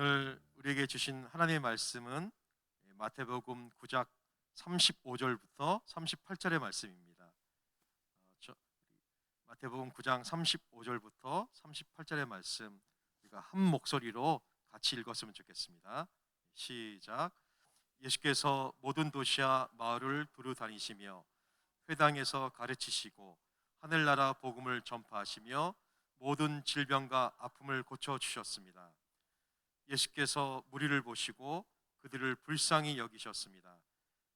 오늘 우리에게 주신 하나님의 말씀은 마태복음 9장 35절부터 38절의 말씀입니다. 마태복음 9장 35절부터 38절의 말씀 우리가 한 목소리로 같이 읽었으면 좋겠습니다. 시작. 예수께서 모든 도시와 마을을 두루 다니시며 회당에서 가르치시고 하늘나라 복음을 전파하시며 모든 질병과 아픔을 고쳐 주셨습니다. 예수께서 무리를 보시고 그들을 불쌍히 여기셨습니다.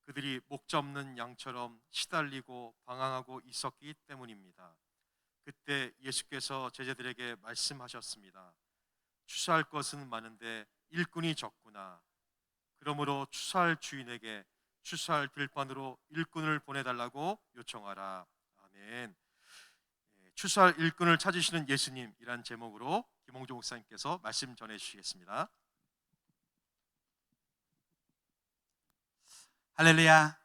그들이 목자 없는 양처럼 시달리고 방황하고 있었기 때문입니다. 그때 예수께서 제자들에게 말씀하셨습니다. 추수할 것은 많은데 일꾼이 적구나. 그러므로 추수할 주인에게 추수할 들판으로 일꾼을 보내달라고 요청하라. 아멘. 추수할 일꾼을 찾으시는 예수님이란 제목으로 김홍종 목사님께서 말씀 전해 주시겠습니다. 할렐루야.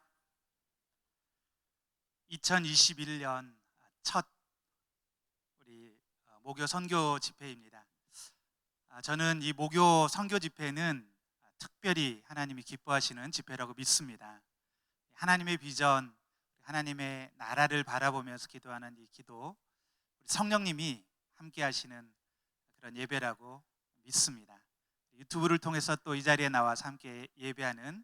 2021년 첫 우리 목요 선교 집회입니다. 저는 이 목요 선교 집회는 특별히 하나님이 기뻐하시는 집회라고 믿습니다. 하나님의 비전, 하나님의 나라를 바라보면서 기도하는 이 기도, 우리 성령님이 함께 하시는 그런 예배라고 믿습니다. 유튜브를 통해서 또 이 자리에 나와서 함께 예배하는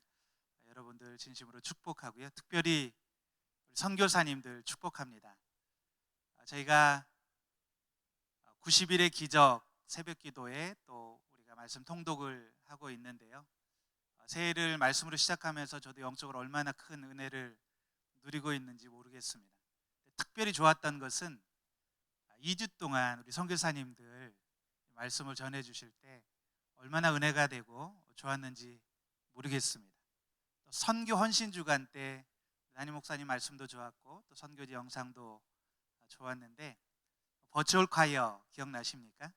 여러분들 진심으로 축복하고요. 특별히 우리 선교사님들 축복합니다. 저희가 90일의 기적 새벽 기도에 또 우리가 말씀 통독을 하고 있는데요. 새해를 말씀으로 시작하면서 저도 영적으로 얼마나 큰 은혜를 누리고 있는지 모르겠습니다. 특별히 좋았던 것은 2주 동안 우리 선교사님들 말씀을 전해 주실 때 얼마나 은혜가 되고 좋았는지 모르겠습니다. 또 선교 헌신 주간 때 담임 목사님 말씀도 좋았고 또 선교지 영상도 좋았는데 버추얼 콰이어 기억나십니까?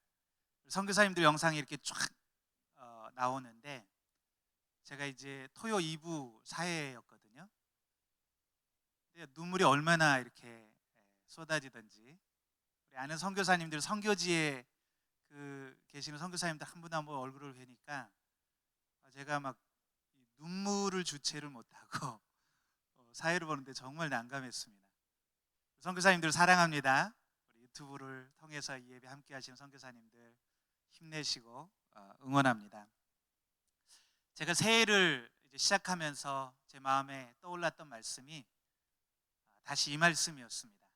선교사님들 영상이 이렇게 쫙 나오는데 제가 이제 토요 2부 사회였거든요. 눈물이 얼마나 이렇게 쏟아지던지 우리 아는 선교사님들 선교지에 계시는 선교사님들 한 분 한 분 얼굴을 뵈니까 제가 막 눈물을 주체를 못하고 사회를 보는데 정말 난감했습니다. 선교사님들 사랑합니다. 우리 유튜브를 통해서 이 예배 함께 하시는 선교사님들 힘내시고 응원합니다. 제가 새해를 이제 시작하면서 제 마음에 떠올랐던 말씀이 다시 이 말씀이었습니다.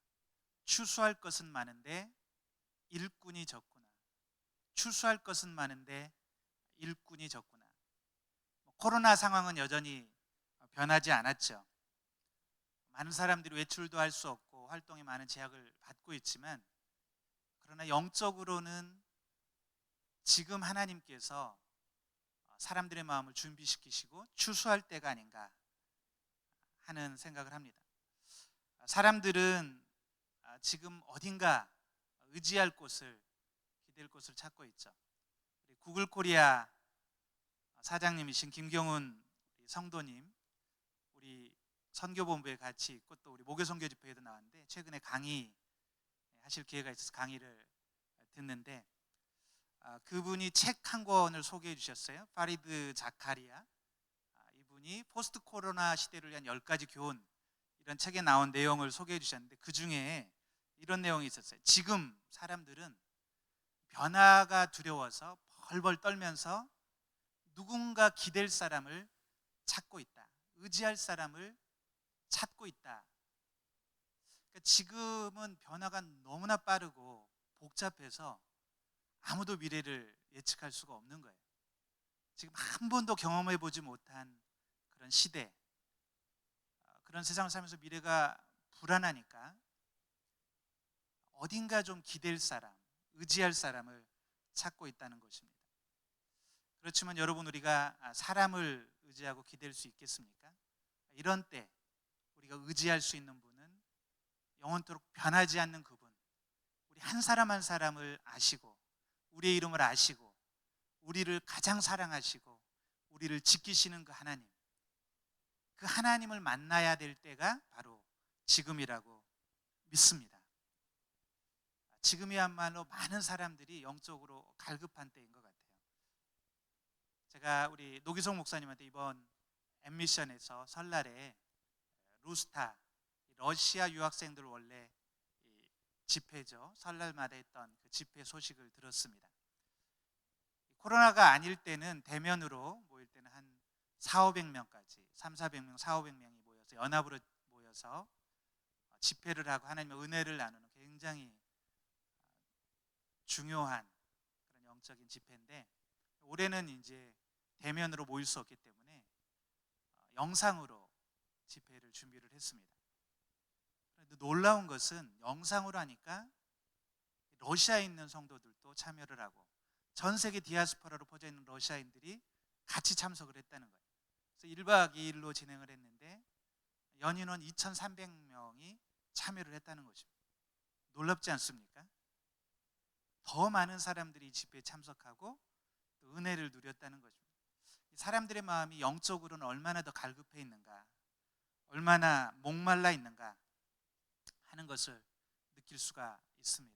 추수할 것은 많은데 일꾼이 적구나. 추수할 것은 많은데 일꾼이 적구나. 코로나 상황은 여전히 변하지 않았죠. 많은 사람들이 외출도 할 수 없고 활동에 많은 제약을 받고 있지만 그러나 영적으로는 지금 하나님께서 사람들의 마음을 준비시키시고 추수할 때가 아닌가 하는 생각을 합니다. 사람들은 지금 어딘가 의지할 곳을 기댈 곳을 찾고 있죠. 구글 코리아 사장님이신 김경훈 성도님 우리 선교본부에 같이 있고 또 우리 목요 선교 집회에도 나왔는데 최근에 강의 하실 기회가 있어서 강의를 듣는데 그분이 책 한 권을 소개해 주셨어요. 파리드 자카리아 이분이 포스트 코로나 시대를 위한 10가지 교훈 이런 책에 나온 내용을 소개해 주셨는데 그 중에 이런 내용이 있었어요. 지금 사람들은 변화가 두려워서 벌벌 떨면서 누군가 기댈 사람을 찾고 있다. 의지할 사람을 찾고 있다. 그러니까 지금은 변화가 너무나 빠르고 복잡해서 아무도 미래를 예측할 수가 없는 거예요. 지금 한 번도 경험해 보지 못한 그런 시대, 그런 세상을 살면서 미래가 불안하니까 어딘가 좀 기댈 사람, 의지할 사람을 찾고 있다는 것입니다. 그렇지만 여러분 우리가 사람을 의지하고 기댈 수 있겠습니까? 이런 때 우리가 의지할 수 있는 분은 영원토록 변하지 않는 그분, 우리 한 사람 한 사람을 아시고 우리의 이름을 아시고 우리를 가장 사랑하시고 우리를 지키시는 그 하나님, 그 하나님을 만나야 될 때가 바로 지금이라고 믿습니다. 지금이야말로 많은 사람들이 영적으로 갈급한 때인 것 같아요. 제가 우리 노기성 목사님한테 이번 엠미션에서 설날에 루스타 러시아 유학생들 원래 이 집회죠. 설날마다 했던 그 집회 소식을 들었습니다. 코로나가 아닐 때는 대면으로 모일 때는 한 4,500명까지 3,400명, 4,500명이 모여서 연합으로 모여서 집회를 하고 하나님의 은혜를 나누는 굉장히 중요한 그런 영적인 집회인데, 올해는 이제 대면으로 모일 수 없기 때문에 영상으로 집회를 준비를 했습니다. 그런데 놀라운 것은 영상으로 하니까 러시아에 있는 성도들도 참여를 하고 전 세계 디아스포라로 퍼져 있는 러시아인들이 같이 참석을 했다는 거예요. 그래서 1박 2일로 진행을 했는데 연인원 2,300명이 참여를 했다는 것입니다. 놀랍지 않습니까? 더 많은 사람들이 이 집회에 참석하고 또 은혜를 누렸다는 것입니다. 사람들의 마음이 영적으로는 얼마나 더 갈급해 있는가, 얼마나 목말라 있는가 하는 것을 느낄 수가 있습니다.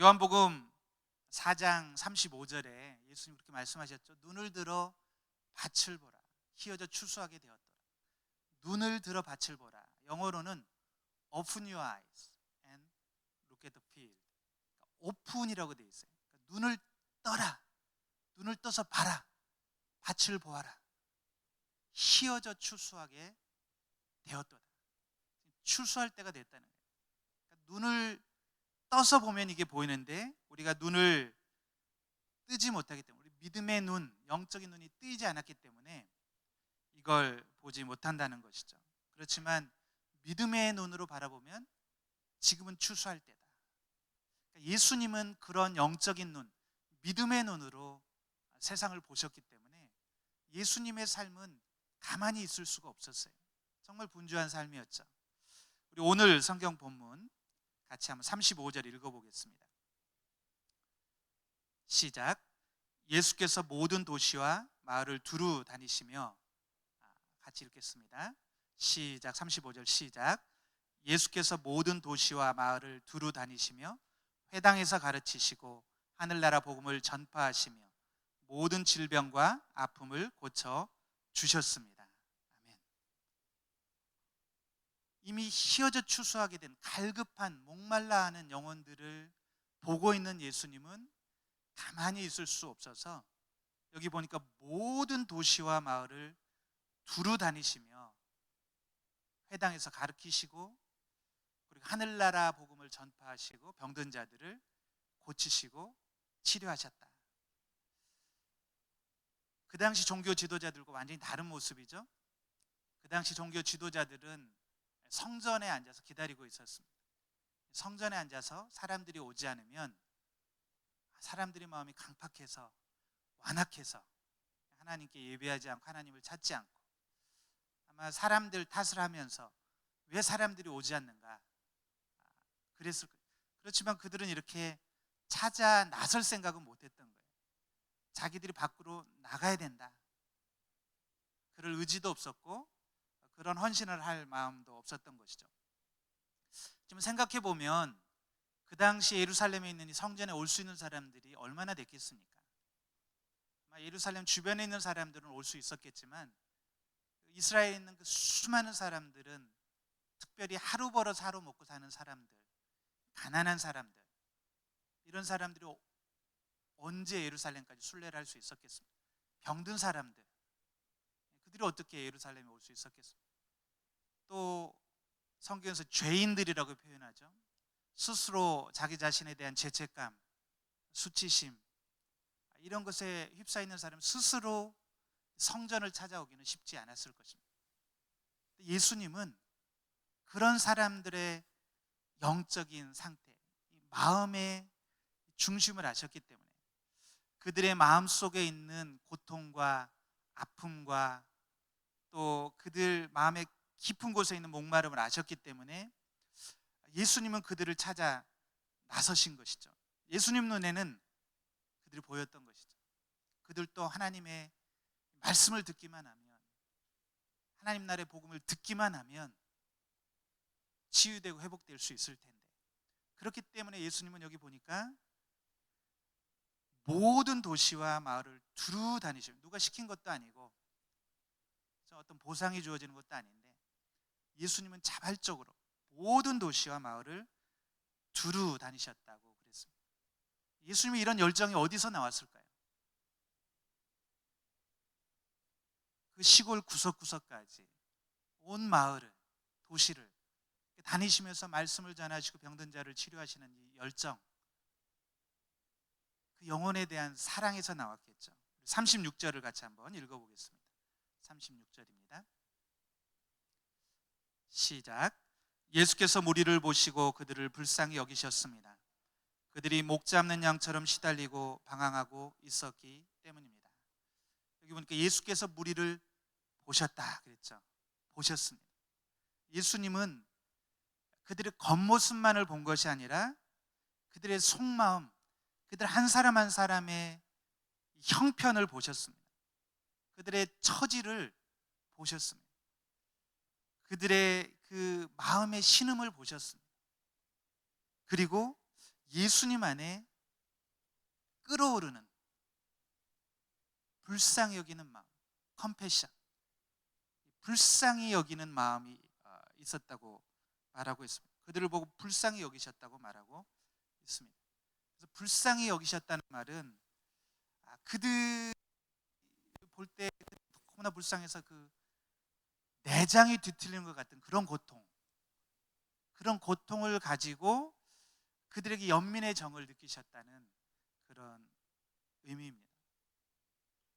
요한복음 4장 35절에 예수님 그렇게 말씀하셨죠. 눈을 들어 밭을 보라. 희어져 추수하게 되었더라. 눈을 들어 밭을 보라. 영어로는 Open your eyes and look at the field. 오픈이라고 되어 있어요. 그러니까 눈을 떠라. 눈을 떠서 봐라. 밭을 보아라. 희어져 추수하게 되었도다. 추수할 때가 됐다는 거예요. 그러니까 눈을 떠서 보면 이게 보이는데 우리가 눈을 뜨지 못하기 때문에, 우리 믿음의 눈, 영적인 눈이 뜨이지 않았기 때문에 이걸 보지 못한다는 것이죠. 그렇지만 믿음의 눈으로 바라보면 지금은 추수할 때다. 그러니까 예수님은 그런 영적인 눈, 믿음의 눈으로 세상을 보셨기 때문에 예수님의 삶은 가만히 있을 수가 없었어요. 정말 분주한 삶이었죠. 우리 오늘 성경 본문 같이 한번 35절 읽어보겠습니다. 시작. 예수께서 모든 도시와 마을을 두루 다니시며, 같이 읽겠습니다. 시작. 35절 시작. 예수께서 모든 도시와 마을을 두루 다니시며 회당에서 가르치시고 하늘나라 복음을 전파하시며 모든 질병과 아픔을 고쳐 주셨습니다. 아멘. 이미 희어져 추수하게 된 갈급한 목말라 하는 영혼들을 보고 있는 예수님은 가만히 있을 수 없어서 여기 보니까 모든 도시와 마을을 두루 다니시며 회당에서 가르치시고 그리고 하늘나라 복음을 전파하시고 병든 자들을 고치시고 치료하셨다. 그 당시 종교 지도자들과 완전히 다른 모습이죠. 그 당시 종교 지도자들은 성전에 앉아서 기다리고 있었습니다. 성전에 앉아서 사람들이 오지 않으면 사람들의 마음이 강팍해서 완악해서 하나님께 예배하지 않고 하나님을 찾지 않고 아마 사람들 탓을 하면서 왜 사람들이 오지 않는가 그랬을 거예요. 그렇지만 그들은 이렇게 찾아 나설 생각은 못했던 거예요. 자기들이 밖으로 나가야 된다. 그럴 의지도 없었고 그런 헌신을 할 마음도 없었던 것이죠. 지금 생각해 보면 그 당시 예루살렘에 있는 이 성전에 올 수 있는 사람들이 얼마나 됐겠습니까? 아마 예루살렘 주변에 있는 사람들은 올 수 있었겠지만 이스라엘에 있는 그 수많은 사람들은 특별히 하루 벌어서 하루 먹고 사는 사람들, 가난한 사람들, 이런 사람들이 언제 예루살렘까지 순례를 할 수 있었겠습니까? 병든 사람들, 그들이 어떻게 예루살렘에 올 수 있었겠습니까? 또 성경에서 죄인들이라고 표현하죠. 스스로 자기 자신에 대한 죄책감, 수치심 이런 것에 휩싸이는 사람 스스로 성전을 찾아오기는 쉽지 않았을 것입니다. 예수님은 그런 사람들의 영적인 상태, 마음의 중심을 아셨기 때문에 그들의 마음 속에 있는 고통과 아픔과 또 그들 마음의 깊은 곳에 있는 목마름을 아셨기 때문에 예수님은 그들을 찾아 나서신 것이죠. 예수님 눈에는 그들이 보였던 것이죠. 그들도 하나님의 말씀을 듣기만 하면, 하나님 나라의 복음을 듣기만 하면 치유되고 회복될 수 있을 텐데, 그렇기 때문에 예수님은 여기 보니까 모든 도시와 마을을 두루 다니시면, 누가 시킨 것도 아니고 어떤 보상이 주어지는 것도 아닌데 예수님은 자발적으로 모든 도시와 마을을 두루 다니셨다고 그랬습니다. 예수님이 이런 열정이 어디서 나왔을까요? 그 시골 구석구석까지 온 마을을, 도시를 다니시면서 말씀을 전하시고 병든 자를 치료하시는 이 열정, 그 영혼에 대한 사랑에서 나왔겠죠. 36절을 같이 한번 읽어보겠습니다. 36절입니다. 시작. 예수께서 무리를 보시고 그들을 불쌍히 여기셨습니다. 그들이 목 잡는 양처럼 시달리고 방황하고 있었기 때문입니다. 여기 보니까 예수께서 무리를 보셨다 그랬죠. 보셨습니다. 예수님은 그들의 겉모습만을 본 것이 아니라 그들의 속마음, 그들 한 사람 한 사람의 형편을 보셨습니다. 그들의 처지를 보셨습니다. 그들의 그 마음의 신음을 보셨습니다. 그리고 예수님 안에 끓어오르는 불쌍히 여기는 마음, 컴패션, 불쌍히 여기는 마음이 있었다고 말하고 있습니다. 그들을 보고 불쌍히 여기셨다고 말하고 있습니다. 그래서 불쌍히 여기셨다는 말은 그들 볼 때 너무나 불쌍해서 그 내장이 뒤틀리는 것 같은 그런 고통, 그런 고통을 가지고 그들에게 연민의 정을 느끼셨다는 그런 의미입니다.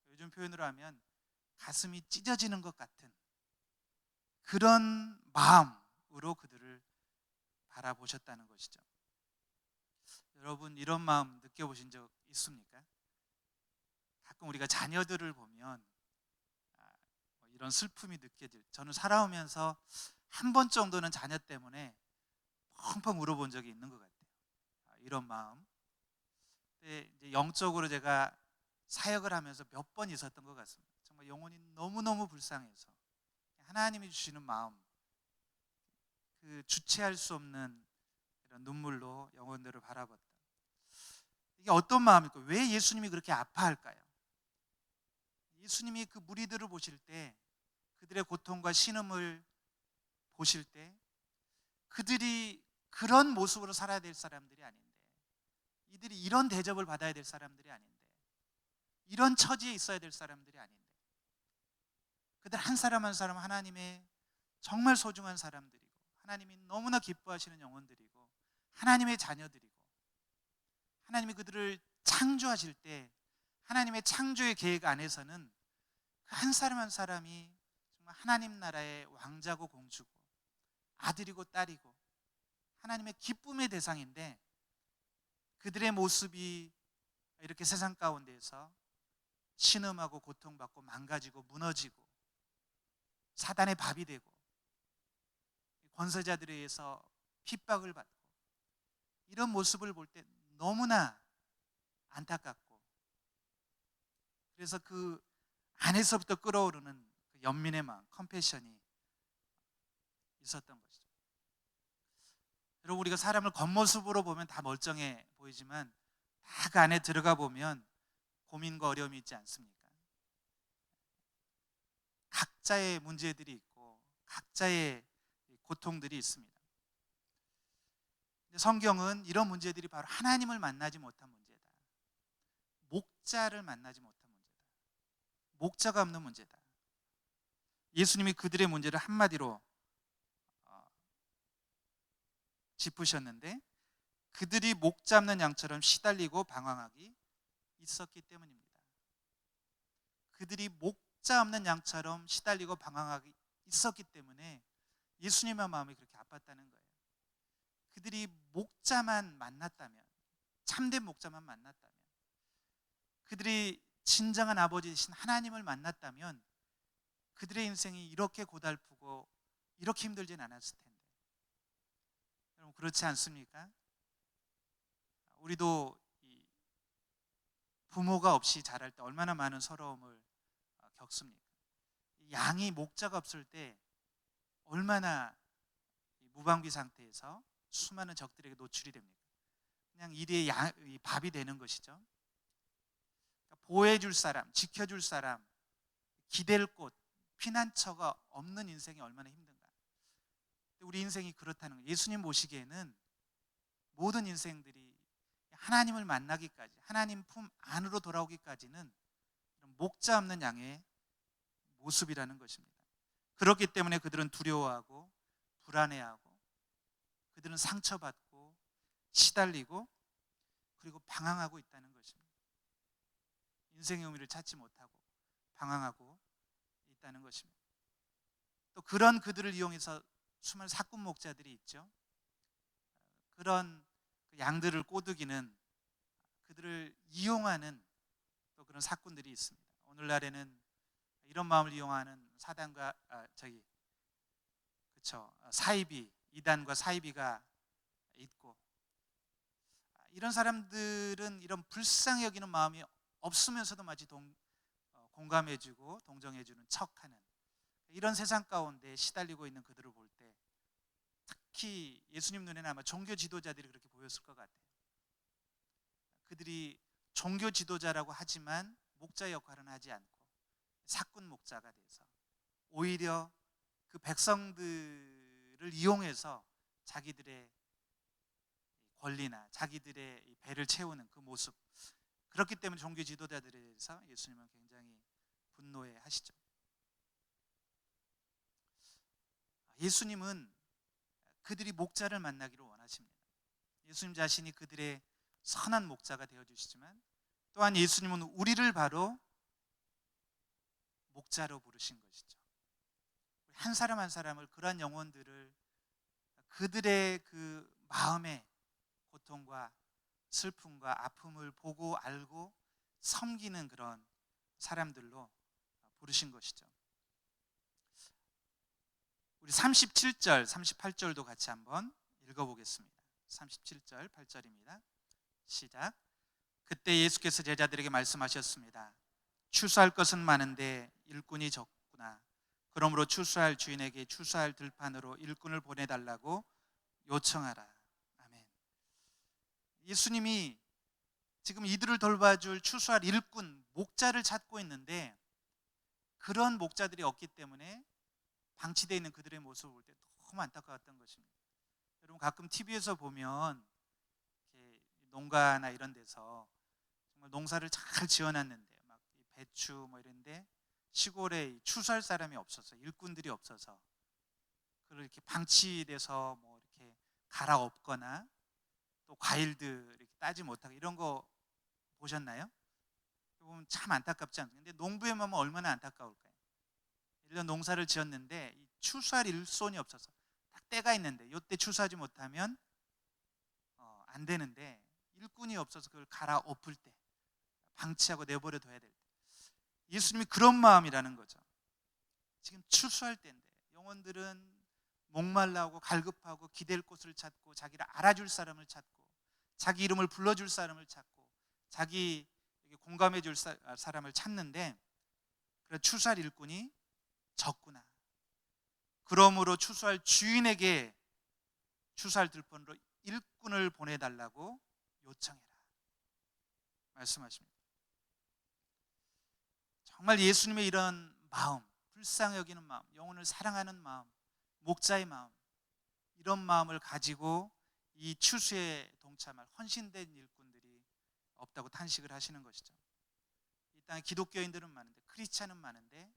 요즘 표현으로 하면 가슴이 찢어지는 것 같은 그런 마음으로 그들을 바라보셨다는 것이죠. 여러분, 이런 마음 느껴보신 적 있습니까? 가끔 우리가 자녀들을 보면 이런 슬픔이 느껴질, 저는 살아오면서 한 번 정도는 자녀 때문에 펑펑 울어본 적이 있는 것 같아요. 이런 마음. 근데 이제 영적으로 제가 사역을 하면서 몇 번 있었던 것 같습니다. 정말 영혼이 너무너무 불쌍해서 하나님이 주시는 마음, 그 주체할 수 없는 이런 눈물로 영혼들을 바라봤다. 이게 어떤 마음일까요? 왜 예수님이 그렇게 아파할까요? 예수님이 그 무리들을 보실 때, 그들의 고통과 신음을 보실 때, 그들이 그런 모습으로 살아야 될 사람들이 아닌데, 이들이 이런 대접을 받아야 될 사람들이 아닌데, 이런 처지에 있어야 될 사람들이 아닌데, 그들 한 사람 한 사람 하나님의 정말 소중한 사람들이고, 하나님이 너무나 기뻐하시는 영혼들이고, 하나님의 자녀들이고, 하나님이 그들을 창조하실 때 하나님의 창조의 계획 안에서는 그 한 사람 한 사람이 정말 하나님 나라의 왕자고 공주고 아들이고 딸이고 하나님의 기쁨의 대상인데, 그들의 모습이 이렇게 세상 가운데에서 신음하고 고통받고 망가지고 무너지고 사단의 밥이 되고 권세자들에 의해서 핍박을 받고 이런 모습을 볼 때 너무나 안타깝고, 그래서 그 안에서부터 끓어오르는 그 연민의 마음, 컴패션이 있었던 것이죠. 여러분, 우리가 사람을 겉모습으로 보면 다 멀쩡해 보이지만 다 그 안에 들어가 보면 고민과 어려움이 있지 않습니까? 각자의 문제들이 있고 각자의 고통들이 있습니다. 근데 성경은 이런 문제들이 바로 하나님을 만나지 못한 문제다, 목자를 만나지 못한 문제다, 목자가 없는 문제다. 예수님이 그들의 문제를 한마디로 짚으셨는데, 그들이 목 잡는 양처럼 시달리고 방황하기 있었기 때문입니다. 그들이 목자 없는 양처럼 시달리고 방황하기 있었기 때문에 예수님의 마음이 그렇게 아팠다는 거예요. 그들이 목자만 만났다면, 참된 목자만 만났다면, 그들이 진정한 아버지이신 하나님을 만났다면 그들의 인생이 이렇게 고달프고 이렇게 힘들진 않았을 텐데. 여러분, 그렇지 않습니까? 우리도 이 부모가 없이 자랄 때 얼마나 많은 서러움을 겪습니까? 양이 목자가 없을 때 얼마나 무방비 상태에서 수많은 적들에게 노출이 됩니까? 그냥 일의 밥이 되는 것이죠. 보호해줄 사람, 지켜줄 사람, 기댈 곳, 피난처가 없는 인생이 얼마나 힘든가. 우리 인생이 그렇다는 거예요. 예수님 보시기에는 모든 인생들이 하나님을 만나기까지, 하나님 품 안으로 돌아오기까지는 목자 없는 양의 모습이라는 것입니다. 그렇기 때문에 그들은 두려워하고 불안해하고 그들은 상처받고 시달리고 그리고 방황하고 있다는 것입니다. 인생의 의미를 찾지 못하고 방황하고 있다는 것입니다. 또 그런 그들을 이용해서 수많은 사꾼 목자들이 있죠. 그런 양들을 꼬드기는 그들을 이용하는 또 그런 사꾼들이 있습니다. 오늘날에는 이런 마음을 이용하는 사단과 사이비, 이단과 사이비가 있고, 이런 사람들은 이런 불쌍히 여기는 마음이 없으면서도 마치 공감해주고 동정해주는 척하는 이런 세상 가운데 시달리고 있는 그들을 볼 때 특히 예수님 눈에는 아마 종교 지도자들이 그렇게 보였을 것 같아요. 그들이 종교 지도자라고 하지만 목자 역할은 하지 않고 사꾼 목자가 돼서 오히려 그 백성들을 이용해서 자기들의 권리나 자기들의 배를 채우는 그 모습, 그렇기 때문에 종교 지도자들에 대해서 예수님은 굉장히 분노해 하시죠. 예수님은 그들이 목자를 만나기를 원하십니다. 예수님 자신이 그들의 선한 목자가 되어주시지만 또한 예수님은 우리를 바로 목자로 부르신 것이죠. 한 사람 한 사람을, 그러한 영혼들을 그들의 그 마음의 고통과 슬픔과 아픔을 보고 알고 섬기는 그런 사람들로 부르신 것이죠. 우리 37절, 38절도 같이 한번 읽어보겠습니다. 37절, 8절입니다. 시작. 그때 예수께서 제자들에게 말씀하셨습니다. 추수할 것은 많은데 일꾼이 적구나. 그러므로 추수할 주인에게 추수할 들판으로 일꾼을 보내달라고 요청하라. 아멘. 예수님이 지금 이들을 돌봐줄 추수할 일꾼, 목자를 찾고 있는데 그런 목자들이 없기 때문에 방치되어 있는 그들의 모습을 볼 때 너무 안타까웠던 것입니다. 여러분 가끔 TV에서 보면 이렇게 농가나 이런 데서 정말 농사를 잘 지어놨는데 막 배추 뭐 이런데 시골에 추수할 사람이 없어서, 일꾼들이 없어서 그걸 이렇게 방치돼서 뭐 이렇게 갈아엎거나 또 과일들 이렇게 따지 못하고 이런 거 보셨나요? 보면 참 안타깝지 않나요? 근데 농부에만 하면 얼마나 안타까울까요? 1년 농사를 지었는데 이 추수할 일손이 없어서 딱 때가 있는데 이때 추수하지 못하면 안 되는데 일꾼이 없어서 그걸 갈아엎을 때, 방치하고 내버려 둬야 될 때, 예수님이 그런 마음이라는 거죠. 지금 추수할 때인데 영혼들은 목말라하고 갈급하고 기댈 곳을 찾고 자기를 알아줄 사람을 찾고 자기 이름을 불러줄 사람을 찾고 자기 공감해 줄 사람을 찾는데 그런 추수할 일꾼이 적구나. 그러므로 추수할 주인에게 추수할 들판으로 일꾼을 보내달라고 요청해라 말씀하십니다. 정말 예수님의 이런 마음, 불쌍히 여기는 마음, 영혼을 사랑하는 마음, 목자의 마음, 이런 마음을 가지고 이 추수에 동참할 헌신된 일꾼들이 없다고 탄식을 하시는 것이죠. 이 땅에 기독교인들은 많은데, 크리스찬은 많은데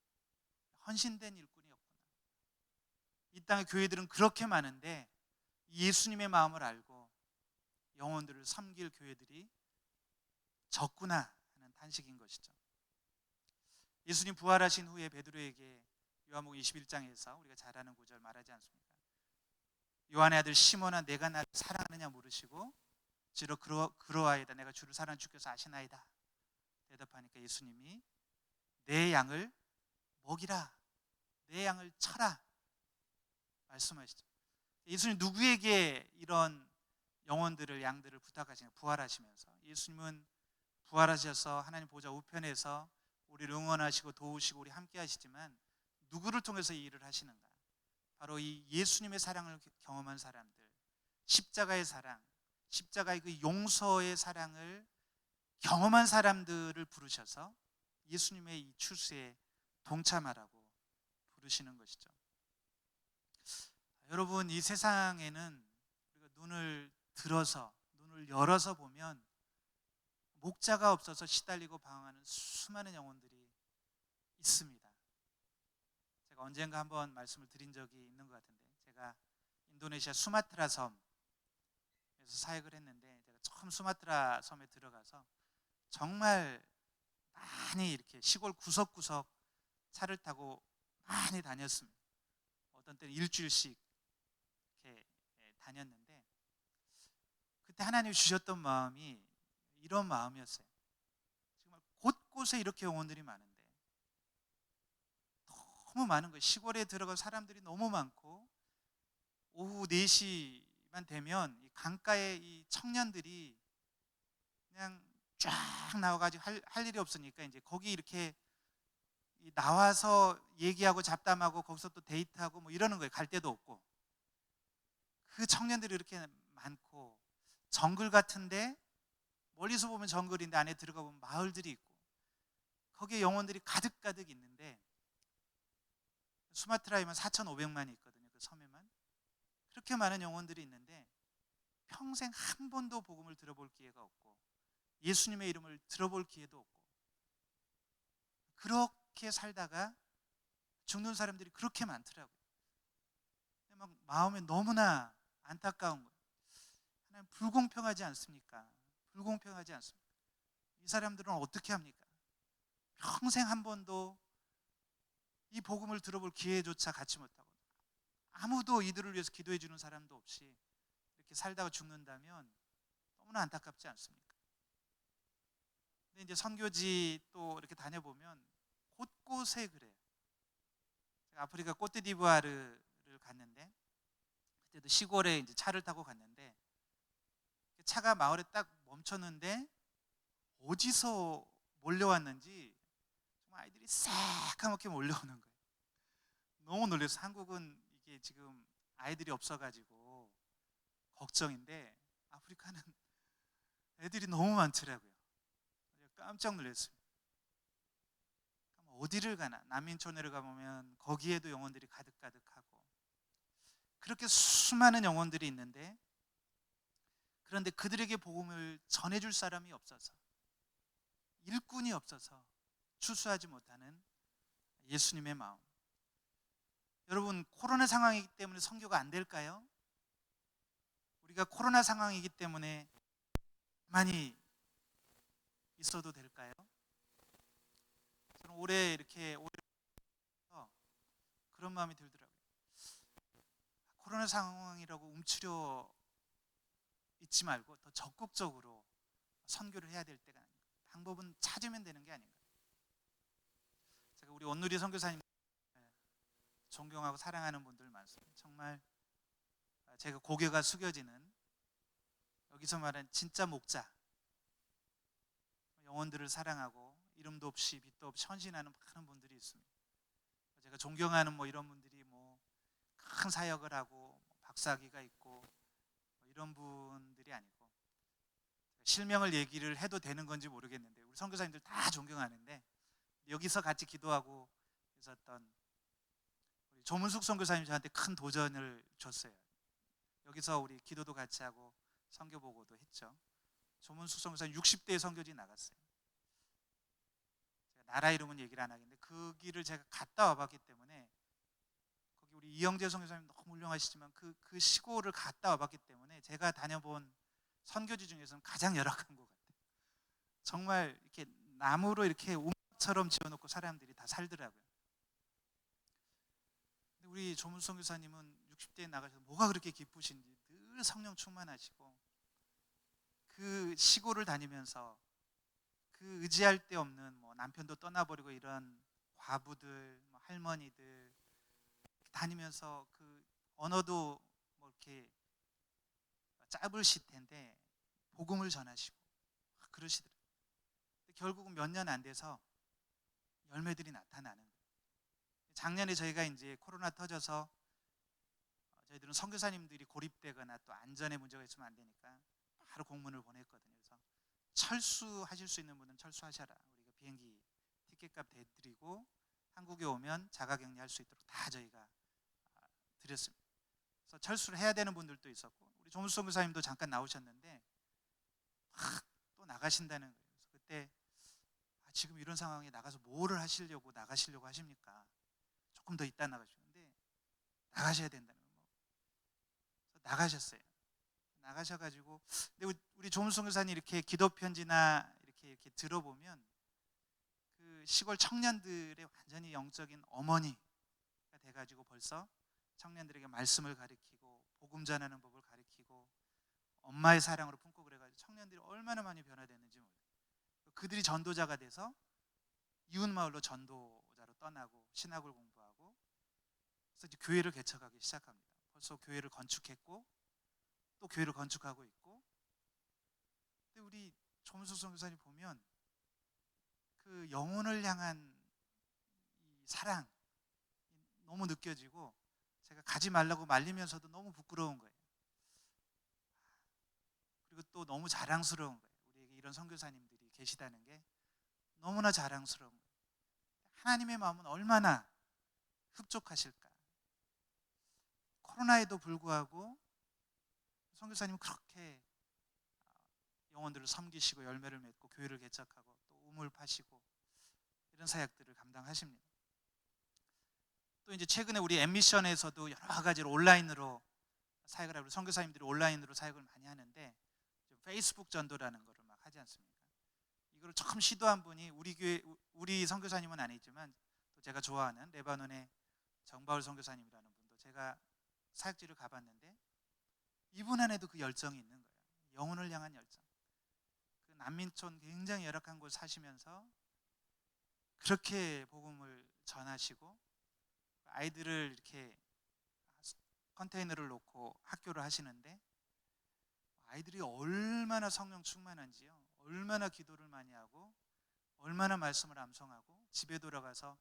헌신된 일꾼이 없구나. 이 땅의 교회들은 그렇게 많은데 예수님의 마음을 알고 영혼들을 섬길 교회들이 적구나 하는 탄식인 것이죠. 예수님 부활하신 후에 베드로에게 요한복음 21장에서 우리가 잘 아는 구절 말하지 않습니까? 요한의 아들 시몬아, 내가 나를 사랑하느냐 물으시고 주로 그러하이다, 내가 주를 사랑하는 주께서 아시나이다 대답하니까 예수님이 내 양을 먹이라, 내 양을 쳐라 말씀하시죠. 예수님 누구에게 이런 영혼들을, 양들을 부탁하시냐? 부활하시면서. 예수님은 부활하셔서 하나님 보좌 우편에서 우리를 응원하시고 도우시고 우리 함께 하시지만 누구를 통해서 이 일을 하시는가? 바로 이 예수님의 사랑을 경험한 사람들, 십자가의 사랑, 십자가의 그 용서의 사랑을 경험한 사람들을 부르셔서 예수님의 이 출세에 동참하라고 부르시는 것이죠. 여러분, 이 세상에는 우리가 눈을 열어서 보면 목자가 없어서 시달리고 방황하는 수많은 영혼들이 있습니다. 제가 언젠가 한번 말씀을 드린 적이 있는 것 같은데, 제가 인도네시아 수마트라 섬에서 사역을 했는데, 제가 처음 수마트라 섬에 들어가서 정말 많이 이렇게 시골 구석구석 차를 타고 많이 다녔습니다. 어떤 때는 일주일씩 이렇게 다녔는데, 그때 하나님이 주셨던 마음이 이런 마음이었어요. 정말 곳곳에 이렇게 영혼들이 많은데 너무 많은 거예요. 시골에 들어가 사람들이 너무 많고, 오후 4시만 되면 이 강가에 이 청년들이 그냥 쫙 나와가지고 할 일이 없으니까 이제 거기 이렇게 나와서 얘기하고 잡담하고 거기서 또 데이트하고 뭐 이러는 거예요. 갈 데도 없고. 그 청년들이 이렇게 많고, 정글 같은데 멀리서 보면 정글인데 안에 들어가 보면 마을들이 있고, 거기에 영혼들이 가득가득 있는데, 수마트라에만 4,500만이 있거든요. 그 섬에만. 그렇게 많은 영혼들이 있는데 평생 한 번도 복음을 들어볼 기회가 없고, 예수님의 이름을 들어볼 기회도 없고, 그렇게 살다가 죽는 사람들이 그렇게 많더라고요. 막 마음에 너무나 안타까운 거예요. 하나님, 불공평하지 않습니까? 불공평하지 않습니까? 이 사람들은 어떻게 합니까? 평생 한 번도 이 복음을 들어볼 기회조차 갖지 못하고, 아무도 이들을 위해서 기도해 주는 사람도 없이 이렇게 살다가 죽는다면 너무나 안타깝지 않습니까? 근데 이제 선교지 또 이렇게 다녀보면 곳곳에 그래요. 제가 아프리카 꼬트디부아르를 갔는데, 그때도 시골에 이제 차를 타고 갔는데, 차가 마을에 딱 멈췄는데 어디서 몰려왔는지 정말 아이들이 새까맣게 몰려오는 거예요. 너무 놀라서, 한국은 이게 지금 아이들이 없어가지고 걱정인데 아프리카는 애들이 너무 많더라고요. 깜짝 놀랐습니다. 어디를 가나, 난민촌에 가보면 거기에도 영혼들이 가득가득하고, 그렇게 수많은 영혼들이 있는데, 그런데 그들에게 복음을 전해줄 사람이 없어서, 일꾼이 없어서 추수하지 못하는 예수님의 마음. 여러분, 코로나 상황이기 때문에 선교가 안 될까요? 우리가 코로나 상황이기 때문에 많이 있어도 될까요? 저는 올해 그런 마음이 들더라고요. 코로나 상황이라고 움츠려 있지 말고 더 적극적으로 선교를 해야 될 때가 아닌가. 방법은 찾으면 되는 게 아닌가. 제가 우리 온누리 선교사님 존경하고 사랑하는 분들 많습니다. 정말 제가 고개가 숙여지는, 여기서 말하는 진짜 목자, 영혼들을 사랑하고 이름도 없이 빛도 없이 헌신하는 많은 분들이 있습니다. 제가 존경하는 이런 분들이 큰 사역을 하고 박사학위가 있고 이런 분들이 아니고, 실명을 얘기를 해도 되는 건지 모르겠는데 우리 선교사님들 다 존경하는데, 여기서 같이 기도하고 있었던 우리 조문숙 선교사님 저한테 큰 도전을 줬어요. 여기서 우리 기도도 같이 하고 선교 보고도 했죠. 조문숙 선교사님 60대 선교지 나갔어요. 제가 나라 이름은 얘기를 안 하겠는데 그 길을 제가 갔다 와봤기 때문에, 거기 우리 이영재 선교사님 너무 훌륭하시지만 그 시골을 갔다 와봤기 때문에 제가 다녀본 선교지 중에서는 가장 열악한 것 같아요. 정말 이렇게 나무로 이렇게 우물처럼 지어놓고 사람들이 다 살더라고요. 근데 우리 조문성 교사님은 60대에 나가셔서 뭐가 그렇게 기쁘신지 늘 성령 충만하시고, 그 시골을 다니면서 그 의지할 데 없는 남편도 떠나버리고 이런 과부들, 할머니들 다니면서, 그 언어도 이렇게 짧으실 텐데 복음을 전하시고 그러시더라고요. 근데 결국은 몇 년 안 돼서 열매들이 나타나는 거예요. 작년에 저희가 이제 코로나 터져서 저희들은 선교사님들이 고립되거나 또 안전에 문제가 있으면 안 되니까 바로 공문을 보냈거든요. 그래서 철수하실 수 있는 분은 철수하셔라. 우리가 비행기 티켓값 대드리고 한국에 오면 자가격리할 수 있도록 다 저희가 드렸습니다. 그래서 철수를 해야 되는 분들도 있었고, 우리 조문수 교사님도 잠깐 나오셨는데 또 나가신다는 거예요. 그래서 그때 지금 이런 상황에 나가서 뭐를 하시려고 나가시려고 하십니까? 조금 더 있다 나가시는데 나가셔야 된다는 거예요. 그래서 나가셨어요. 나가셔가지고, 근데 우리 조문수 교사님 이렇게 기도 편지나 이렇게 들어보면 그 시골 청년들의 완전히 영적인 어머니가 돼가지고 벌써 청년들에게 말씀을 가르치고 복음 전하는 법을 가르치고 엄마의 사랑으로 품고 그래가지고 청년들이 얼마나 많이 변화됐는지 몰라요. 그들이 전도자가 돼서 이웃 마을로 전도자로 떠나고 신학을 공부하고, 그래서 이제 교회를 개척하기 시작합니다. 벌써 교회를 건축했고 또 교회를 건축하고 있고. 근데 우리 조문수 선교사님 보면 그 영혼을 향한 이 사랑 너무 느껴지고, 제가 가지 말라고 말리면서도 너무 부끄러운 거예요. 그리고 또 너무 자랑스러운 거예요. 우리에게 이런 선교사님들이 계시다는 게 너무나 자랑스러운 거예요. 하나님의 마음은 얼마나 흡족하실까. 코로나에도 불구하고 선교사님은 그렇게 영혼들을 섬기시고 열매를 맺고 교회를 개척하고 또 우물 파시고 이런 사역들을 감당하십니다. 또 이제 최근에 우리 엠미션에서도 여러 가지로 온라인으로 사역을 하고, 선교사님들이 온라인으로 사역을 많이 하는데 페이스북 전도라는 거를 막 하지 않습니까? 이거를 처음 시도한 분이 우리 교회, 우리 선교사님은 아니지만 또 제가 좋아하는 레바논의 정바울 선교사님이라는 분도 제가 사역지를 가봤는데 이분 안에도 그 열정이 있는 거예요. 영혼을 향한 열정. 그 난민촌 굉장히 열악한 곳 사시면서 그렇게 복음을 전하시고 아이들을 이렇게 컨테이너를 놓고 학교를 하시는데 아이들이 얼마나 성령 충만한지요. 얼마나 기도를 많이 하고 얼마나 말씀을 암송하고 집에 돌아가서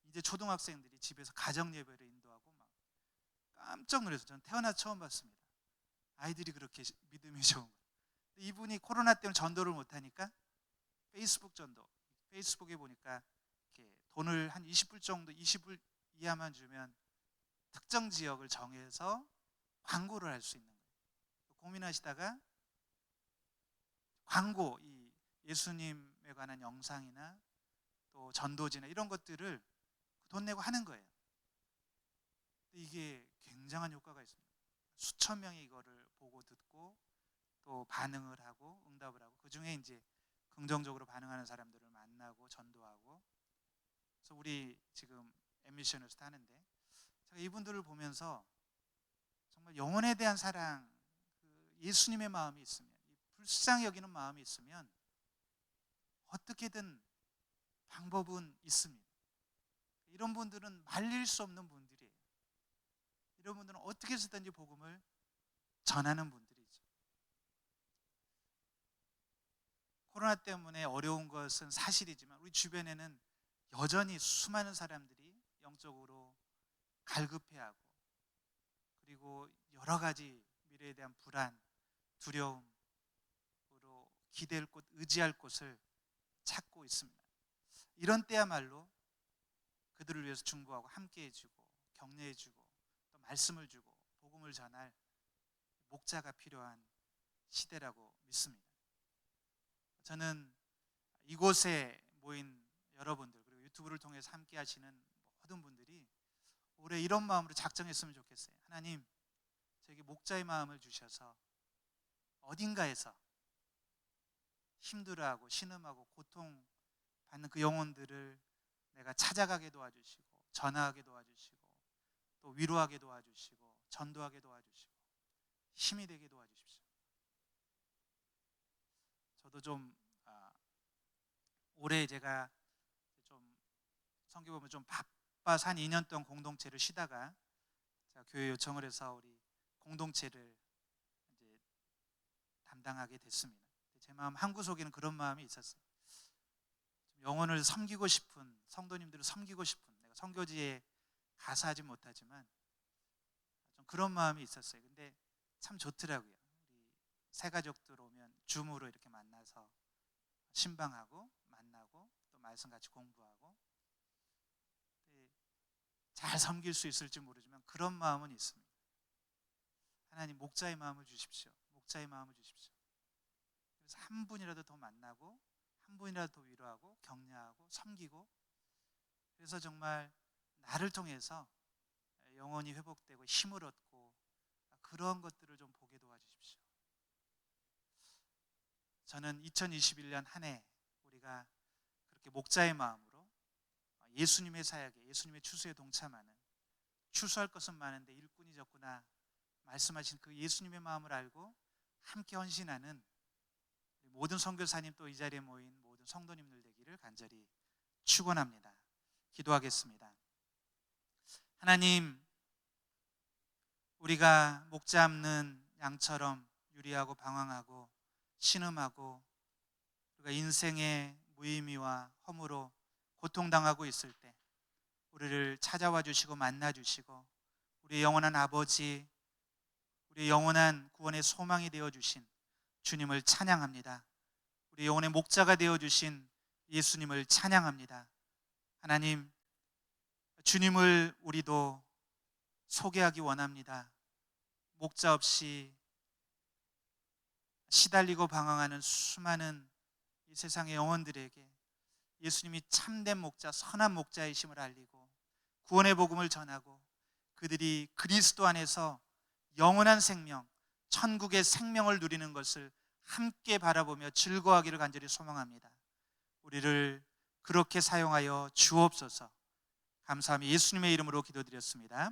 이제 초등학생들이 집에서 가정 예배를 인도하고 막 깜짝 놀라서 저는 태어나 처음 봤습니다. 아이들이 그렇게 믿음이 좋은 거예요. 이분이 코로나 때문에 전도를 못하니까 페이스북 전도, 페이스북에 보니까 이렇게 돈을 한 20불 정도, 20불 이하만 주면 특정 지역을 정해서 광고를 할 수 있는 거예요. 고민하시다가 광고, 이 예수님에 관한 영상이나 또 전도지나 이런 것들을 돈 내고 하는 거예요. 이게 굉장한 효과가 있습니다. 수천 명이 이거를 보고 듣고 또 반응을 하고 응답을 하고, 그 중에 이제 긍정적으로 반응하는 사람들을 만나고 전도하고. 그래서 우리 지금 엠미션에서 하는데 제가 이분들을 보면서 정말 영혼에 대한 사랑, 그 예수님의 마음이 있으면, 불쌍히 여기는 마음이 있으면 어떻게든 방법은 있습니다. 이런 분들은 말릴 수 없는 분들이에요. 이런 분들은 어떻게 해서든지 복음을 전하는 분들이죠. 코로나 때문에 어려운 것은 사실이지만 우리 주변에는 여전히 수많은 사람들이 영적으로 갈급해하고, 그리고 여러 가지 미래에 대한 불안, 두려움으로 기댈 곳, 의지할 곳을 찾고 있습니다. 이런 때야말로 그들을 위해서 중보하고 함께해주고 격려해주고 또 말씀을 주고 복음을 전할 목자가 필요한 시대라고 믿습니다. 저는 이곳에 모인 여러분들, 그리고 유튜브를 통해서 함께 하시는 모든 분들이 올해 이런 마음으로 작정했으면 좋겠어요. 하나님, 저에게 목자의 마음을 주셔서 어딘가에서 힘들어하고 신음하고 고통받는 그 영혼들을 내가 찾아가게 도와주시고 전화하게 도와주시고 또 위로하게 도와주시고 전도하게 도와주시고 힘이 되게 도와주십시오. 저도 좀 올해 제가 좀 성경 보면 좀 바빠서 한 2년 동안 공동체를 쉬다가 제가 교회 요청을 해서 우리 공동체를 이제 담당하게 됐습니다. 제 마음 한구석에는 그런 마음이 있었어요. 영혼을 섬기고 싶은, 성도님들을 섬기고 싶은, 내가 선교지에 가서 하지 못하지만 좀 그런 마음이 있었어요. 근데 참 좋더라고요. 우리 새 가족들 오면 줌으로 이렇게 만나서 신방하고 만나고 또 말씀 같이 공부하고 잘 섬길 수 있을지 모르지만 그런 마음은 있습니다. 하나님 목자의 마음을 주십시오. 목자의 마음을 주십시오. 그래서 한 분이라도 더 만나고 한 분이라도 더 위로하고 격려하고 섬기고, 그래서 정말 나를 통해서 영혼이 회복되고 힘을 얻고 그런 것들을 좀 보게 도와주십시오. 저는 2021년 한 해 우리가 그렇게 목자의 마음으로 예수님의 사역에, 예수님의 추수에 동참하는, 추수할 것은 많은데 일꾼이 적구나 말씀하신 그 예수님의 마음을 알고 함께 헌신하는 모든 선교사님, 또 이 자리에 모인 모든 성도님들 되기를 간절히 축원합니다. 기도하겠습니다. 하나님, 우리가 목 잡는 양처럼 유리하고 방황하고 신음하고 우리가 인생의 무의미와 허무로 고통당하고 있을 때 우리를 찾아와 주시고 만나 주시고 우리의 영원한 아버지, 우리의 영원한 구원의 소망이 되어 주신 주님을 찬양합니다. 우리 영혼의 목자가 되어 주신 예수님을 찬양합니다. 하나님, 주님을 우리도 소개하기 원합니다. 목자 없이 시달리고 방황하는 수많은 이 세상의 영혼들에게 예수님이 참된 목자, 선한 목자이심을 알리고 구원의 복음을 전하고 그들이 그리스도 안에서 영원한 생명, 천국의 생명을 누리는 것을 함께 바라보며 즐거워하기를 간절히 소망합니다. 우리를 그렇게 사용하여 주옵소서. 감사하며 예수님의 이름으로 기도드렸습니다.